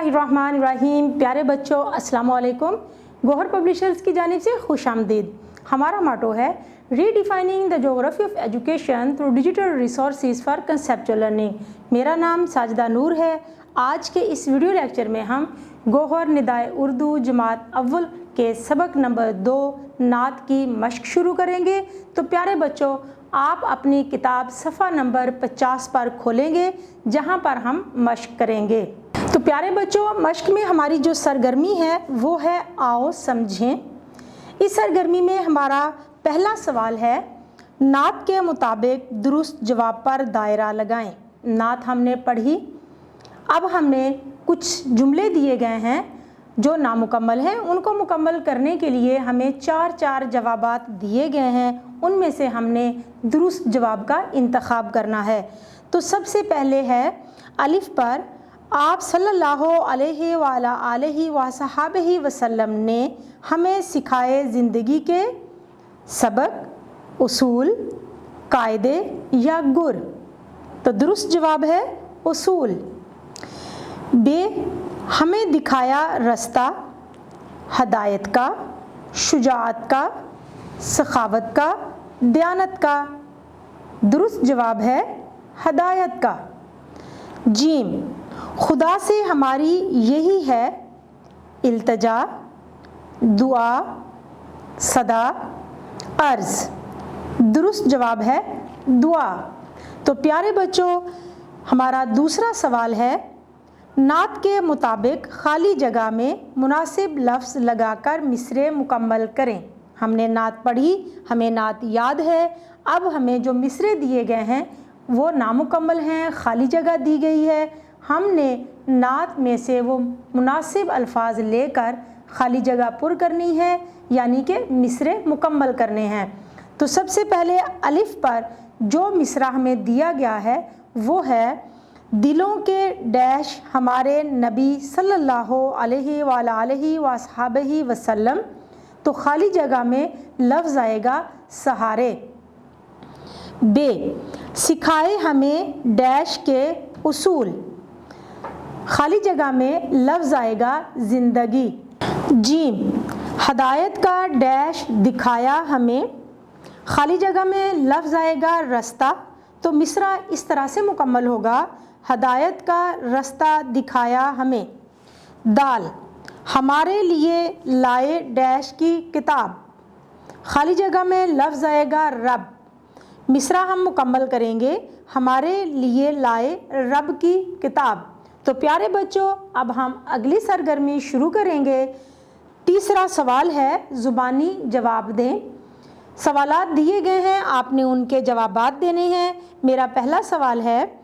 बिस्मिल्लाहिर्रहमानिर्रहीम। प्यारे बच्चों, अस्सलाम वालेकुम। गौहर पब्लिशर्स की जानिब से खुश आमदीद। हमारा मोटो है redefining the geography of education through digital resources for conceptual learning. मेरा नाम साजिदा नूर है। आज के इस वीडियो लेक्चर में हम गौहर निदाए उर्दू जमात अव्वल के सबक नंबर 2 नात की मश्क शुरू करेंगे। तो प्यारे बच्चों, आप अपनी किताब सफ़ा नंबर 50 पर खोलेंगे, जहां पर हम मश्क करेंगे। तो प्यारे बच्चों, मश्क में हमारी जो सरगर्मी है वो है आओ समझें। इस सरगर्मी में हमारा पहला सवाल है, नात के मुताबिक दुरुस्त जवाब पर दायरा लगाएं। नात हमने पढ़ी, अब हमने कुछ जुमले दिए गए हैं जो नामुकम्मल हैं। उनको मुकम्मल करने के लिए हमें 4 जवाबात दिए गए हैं, उनमें से हमने दुरुस्त जवाब का इंतखाब करना है। तो सबसे पहले है अलिफ पर, आप सल्लल्लाहु अलैहि वसल्लम वसल्लम ने हमें सिखाए ज़िंदगी के सबक, उसूल, कायदे या गुर। तो दुरुस्त जवाब है उसूल। बे, हमें दिखाया रास्ता, हदायत का, शुजाअत का, सखावत का, दयानत का। दुरुस्त जवाब है हदायत का। जीम, खुदा से हमारी यही है इल्तजा, दुआ, सदा, अर्ज़। दुरुस्त जवाब है दुआ। तो प्यारे बच्चों, हमारा दूसरा सवाल है, नात के मुताबिक खाली जगह में मुनासिब लफ्ज़ लगाकर मिसरे मुकम्मल करें। हमने नात पढ़ी, हमें नात याद है। अब हमें जो मिसरे दिए गए हैं वो नामुकम्मल हैं, खाली जगह दी गई है। हमने नात में से वो मुनासिब अल्फाज लेकर खाली जगह पुर करनी है, यानी कि मिसरे मुकम्मल करने हैं। तो सबसे पहले अलिफ पर जो मिसरा हमें दिया गया है वो है, दिलों के डैश हमारे नबी सल्लल्लाहु अलैहि वसल्लम। तो खाली जगह में लफ्ज़ आएगा सहारे। बे, सिखाए हमें डैश के उसूल। खाली जगह में लफ्ज़ आएगा ज़िंदगी। जीम, हदायत का डैश दिखाया हमें। खाली जगह में लफ्ज़ आएगा रास्ता। तो मिसरा इस तरह से मुकम्मल होगा, हदायत का रास्ता दिखाया हमें। दाल, हमारे लिए लाए डैश की किताब। खाली जगह में लफ्ज़ आएगा रब। मिसरा हम मुकम्मल करेंगे, हमारे लिए लाए रब की किताब। तो प्यारे बच्चों, अब हम अगली सरगर्मी शुरू करेंगे। तीसरा सवाल है, ज़ुबानी जवाब दें। सवालात दिए गए हैं, आपने उनके जवाबात देने हैं। मेरा पहला सवाल है,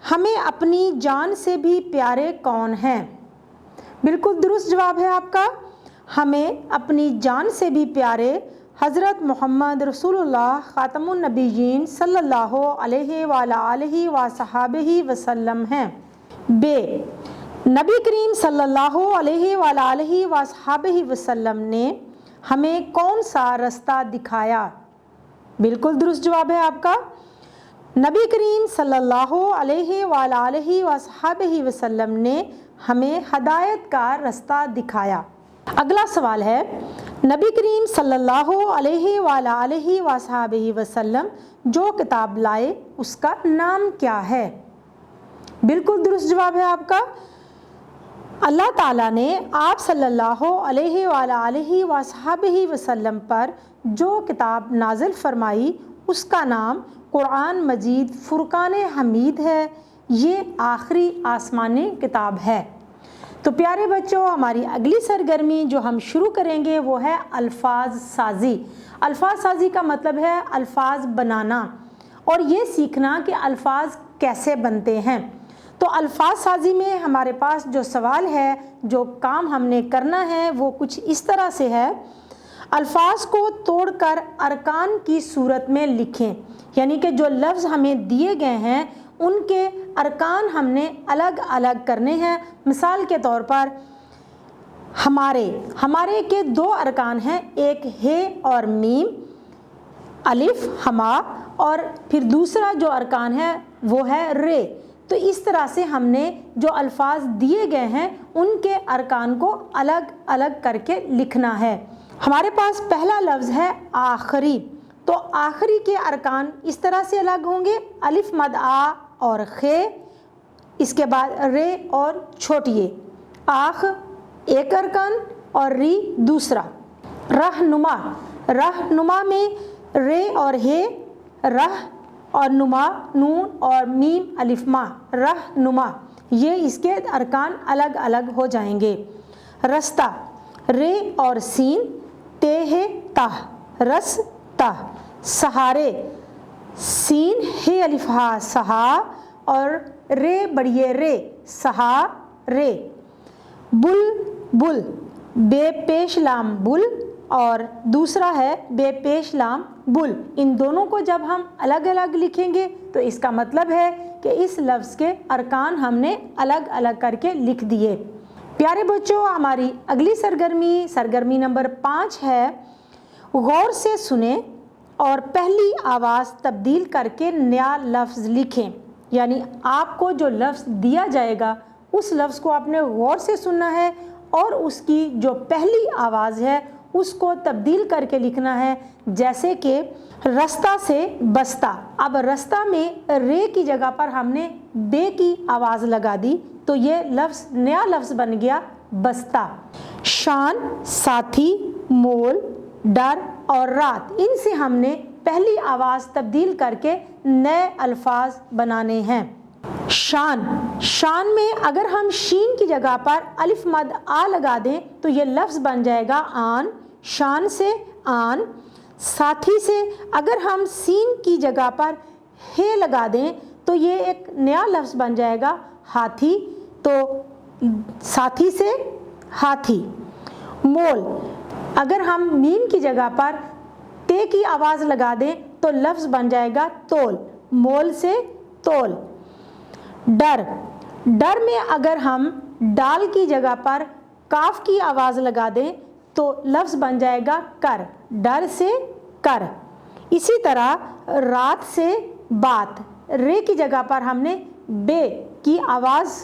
हमें अपनी जान से भी प्यारे कौन हैं? बिल्कुल दुरुस्त जवाब है आपका, हमें अपनी जान से भी प्यारे हज़रत मोहम्मद रसूलुल्लाह ख़ातमुन नबीयीन सल्लल्लाहु अलैहि वसल्लम हैं। बे, नबी करीम सल्लल्लाहु अलैहि वसल्लम ने हमें कौन सा रास्ता दिखाया? बिल्कुल दुरुस्त जवाब है आपका, नबी करीम सल्लल्लाहु अलैहि वसल्लम ने हमें हदायत का रास्ता दिखाया। अगला सवाल है, नबी करीम सल्लल्लाहु अलैहि वसल्लम जो किताब लाए उसका नाम क्या है? बिल्कुल दुरुस्त जवाब है आपका, अल्लाह ताला ने आप सल्लल्लाहु अलैहि वसल्लम पर जो किताब नाजिल फरमाई उसका नाम कुरान मजीद फुरकान हमीद है। ये आखिरी आसमानी किताब है। तो प्यारे बच्चों, हमारी अगली सरगर्मी जो हम शुरू करेंगे वो है अल्फाज साजी। अल्फाज साजी का मतलब है अल्फाज बनाना और ये सीखना कि अल्फाज कैसे बनते हैं। तो अल्फाज साजी में हमारे पास जो सवाल है, जो काम हमने करना है वो कुछ इस तरह से है, अल्फाज को तोड़कर अरकान की सूरत में लिखें। यानी कि जो लफ्ज़ हमें दिए गए हैं उनके अरकान हमने अलग अलग करने हैं। मिसाल के तौर पर हमारे के 2 अरकान हैं, एक हे और मीम, अलिफ हमा, और फिर दूसरा जो अरकान है वो है रे। تو اس طرح سے ہم نے جو الفاظ دیے گئے ہیں ان کے ارکان کو الگ الگ کر کے لکھنا ہے۔ ہمارے پاس پہلا لفظ ہے آخری، تو آخری کے ارکان اس طرح سے الگ ہوں گے، الف مد آ اور خے، اس کے بعد رے اور چھوٹیے، آخ ایک ارکان اور ری دوسرا۔ رہنما، رہنما میں رے اور ہے، رہ اور نما نون اور میم الف ما، رہنما، یہ اس کے ارکان الگ الگ ہو جائیں گے۔ رستہ، رے اور سین، تے ہے تہ، رس تہ۔ سہارے، سین ہے الف ہا سہا اور رے بڑیے رے، سہا رے۔ بل بل، بے پیش لام بل اور دوسرا ہے بے پیش لام بل، ان دونوں کو جب ہم الگ الگ لکھیں گے تو اس کا مطلب ہے کہ اس لفظ کے ارکان ہم نے الگ الگ کر کے لکھ دیے۔ پیارے بچوں، ہماری اگلی سرگرمی نمبر 5 ہے، غور سے سنیں اور پہلی آواز تبدیل کر کے نیا لفظ لکھیں، یعنی آپ کو جو لفظ دیا جائے گا اس لفظ کو آپ نے غور سے سننا ہے اور اس کی جو پہلی آواز ہے اس کو تبدیل کر کے لکھنا ہے۔ جیسے کہ رستہ سے بستہ، اب رستہ میں رے کی جگہ پر ہم نے بے کی آواز لگا دی تو یہ لفظ نیا لفظ بن گیا بستہ۔ شان، ساتھی، مول، ڈر اور رات، ان سے ہم نے پہلی آواز تبدیل کر کے نئے الفاظ بنانے ہیں۔ شان، شان میں اگر ہم شین کی جگہ پر الف مد آ لگا دیں تو یہ لفظ بن جائے گا آن، شان سے آن۔ ساتھی سے اگر ہم سین کی جگہ پر ہے لگا دیں تو یہ ایک نیا لفظ بن جائے گا ہاتھی، تو ساتھی سے ہاتھی۔ مول، اگر ہم میم کی جگہ پر تے کی آواز لگا دیں تو لفظ بن جائے گا تول، مول سے تول۔ ڈر، ڈر میں اگر ہم ڈال کی جگہ پر کاف کی آواز لگا دیں تو لفظ بن جائے گا کر، ڈر سے کر۔ اسی طرح رات سے بات، رے کی جگہ پر ہم نے بے کی آواز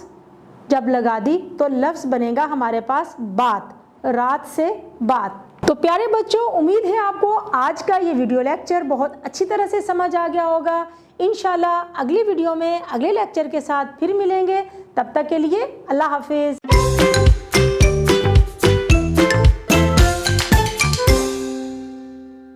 جب لگا دی تو لفظ بنے گا ہمارے پاس بات، رات سے بات۔ تو پیارے بچوں، امید ہے آپ کو آج کا یہ ویڈیو لیکچر بہت اچھی طرح سے سمجھ آ گیا ہوگا۔ انشاءاللہ اگلی ویڈیو میں اگلے لیکچر کے ساتھ پھر ملیں گے، تب تک کے لیے اللہ حافظ۔